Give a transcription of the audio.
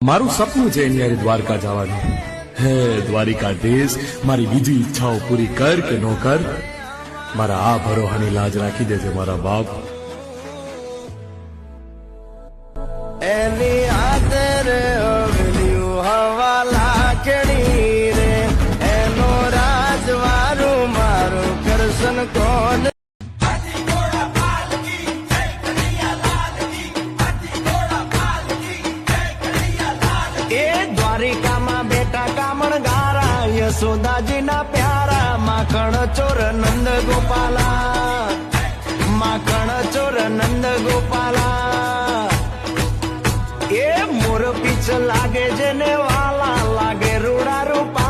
મારું સપનું છે અહીંયા દ્વારકા જવાનું. હે દ્વારિકાધીશ, મારી બીજી ઈચ્છાઓ પૂરી કર કે નો કર, મારા આ ભરોહાની લાજ રાખી દેજે મારા બાપ. એની આદર ઓગળ્યું હવા લાકડી રે, એનો રાજવારું મારું કરશન કોણ. એ દ્વારિકામાં બેટા કામણગારા, યશોદાજીના પ્યારા, માખણ ચોર નંદ ગોપાલા, માખણ ચોર નંદ ગોપાલા. એ મોર પીછ લાગે જેને વાલા, લાગે રૂડા રૂપા.